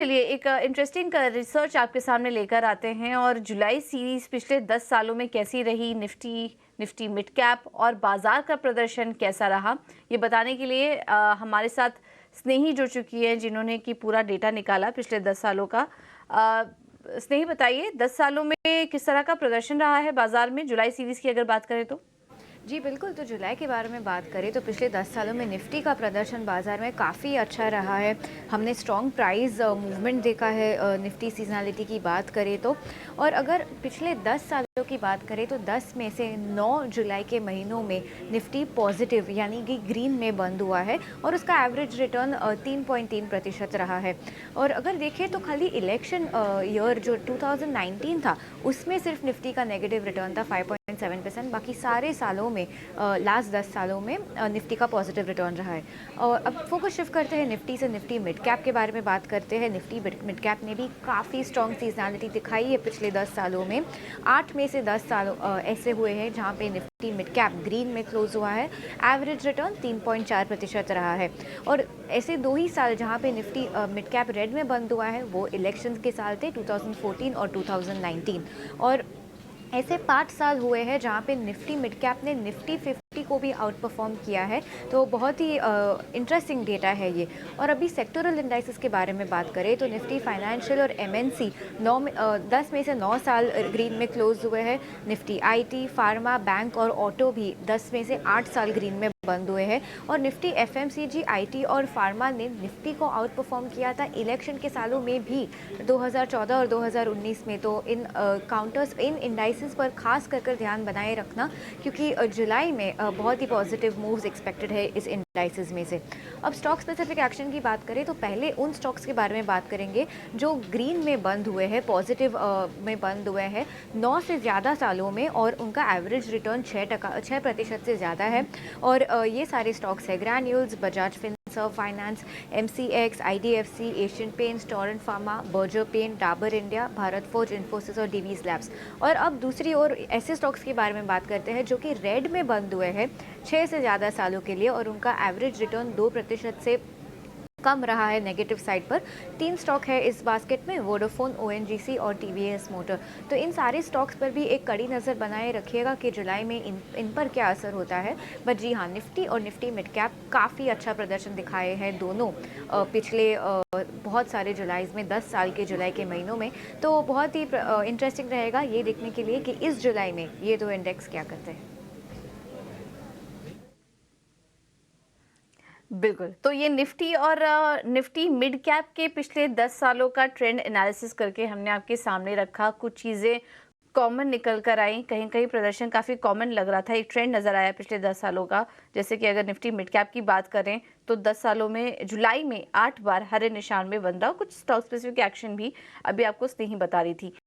चलिए एक interesting research आपके सामने लेकर आते हैं और जुलाई सीरीज पिछले 10 सालों में कैसी रही, निफ्टी मिड कैप और बाजार का प्रदर्शन कैसा रहा, ये बताने के लिए हमारे साथ स्नेही जुड़ चुकी है जिन्होंने कि पूरा डेटा निकाला पिछले 10 सालों का। स्नेही बताइए 10 सालों में किस तरह का प्रदर्शन रहा है बाजार में, जुलाई सीरीज की अगर बात करें तो। जी बिल्कुल, तो जुलाई के बारे में बात करें तो पिछले 10 सालों में निफ्टी का प्रदर्शन बाज़ार में काफ़ी अच्छा रहा है। हमने स्ट्रॉन्ग प्राइस मूवमेंट देखा है निफ्टी सीजनलिटी की बात करें तो। और अगर पिछले 10 सालों की बात करें तो 10 में से 9 जुलाई के महीनों में निफ्टी पॉजिटिव यानी कि ग्रीन में बंद हुआ है और उसका एवरेज रिटर्न 3.3% रहा है। और अगर देखें तो खाली इलेक्शन ईयर जो 2019 था उसमें सिर्फ निफ्टी का नेगेटिव रिटर्न था 5.7%। बाकी सारे सालों में लास्ट 10 सालों में निफ्टी का पॉजिटिव रिटर्न रहा है। और अब फोकस शिफ्ट करते हैं निफ्टी से निफ्टी मिड कैप के बारे में बात करते हैं। निफ्टी मिड कैप ने भी काफ़ी स्ट्रॉन्ग सीजनलिटी दिखाई है पिछले 10 सालों में। 8 में से 10 सालों ऐसे हुए हैं जहां पे निफ्टी मिड कैप ग्रीन में क्लोज हुआ है। एवरेज रिटर्न 3.4% रहा है। और ऐसे 2 ही साल जहां पे निफ्टी मिड कैप रेड में बंद हुआ है वो इलेक्शन के साल थे 2014 और 2019। और ऐसे 5 साल हुए हैं जहाँ पे निफ्टी मिड कैप ने निफ्टी 50 को भी आउट परफॉर्म किया है। तो बहुत ही इंटरेस्टिंग डेटा है ये। और अभी सेक्टोरल इंडाइसेस के बारे में बात करें तो निफ्टी फाइनेंशियल और एमएनसी 10 में से 9 साल ग्रीन में क्लोज हुए हैं। निफ्टी आईटी, फार्मा, बैंक और ऑटो भी 10 में से 8 साल ग्रीन में बंद हुए हैं। और निफ्टी एफएमसीजी, आईटी और फार्मा ने निफ्टी को आउट परफॉर्म किया था इलेक्शन के सालों में भी 2014 और 2019 में। तो इन काउंटर्स, इन इंडाइसेस पर खास कर ध्यान बनाए रखना क्योंकि जुलाई में बहुत ही पॉजिटिव मूव्स एक्सपेक्टेड है इस इंडाइसेस में से। अब स्टॉक स्पेसिफिक एक्शन की बात करें तो पहले उन स्टॉक्स के बारे में बात करेंगे जो ग्रीन में बंद हुए हैं, पॉजिटिव में बंद हुए हैं 9 से ज़्यादा सालों में और उनका एवरेज रिटर्न 6% से ज़्यादा है। और ये सारे स्टॉक्स है Granules, Bajaj Finserv finance, MCX, IDFC, Asian Paints, Torrent Pharma, Berger Paint, Dabur India, Bharat Forge, Infosys और डीवीज लैब्स। और अब दूसरी ओर ऐसे स्टॉक्स के बारे में बात करते हैं जो कि रेड में बंद हुए हैं 6 से ज़्यादा सालों के लिए और उनका एवरेज रिटर्न 2% से कम रहा है नेगेटिव साइड पर। 3 स्टॉक है इस बास्केट में, वोडाफोन, ओएनजीसी और टीवीएस मोटर। तो इन सारे स्टॉक्स पर भी एक कड़ी नज़र बनाए रखिएगा कि जुलाई में इन पर क्या असर होता है। बट जी हाँ, निफ्टी और निफ्टी मिड कैप काफ़ी अच्छा प्रदर्शन दिखाए हैं दोनों पिछले बहुत सारे जुलाई में, 10 साल के जुलाई के महीनों में। तो बहुत ही इंटरेस्टिंग रहेगा ये देखने के लिए कि इस जुलाई में ये दो इंडेक्स क्या करते हैं। बिल्कुल, तो ये निफ्टी और निफ्टी मिड कैप के पिछले 10 सालों का ट्रेंड एनालिसिस करके हमने आपके सामने रखा। कुछ चीज़ें कॉमन निकल कर आई, कहीं कहीं प्रदर्शन काफ़ी कॉमन लग रहा था, एक ट्रेंड नज़र आया पिछले 10 सालों का। जैसे कि अगर निफ्टी मिड कैप की बात करें तो 10 सालों में जुलाई में 8 बार हरे निशान में बन रहा, कुछ स्टॉक स्पेसिफिक एक्शन भी अभी आपको स्नेही बता रही थी।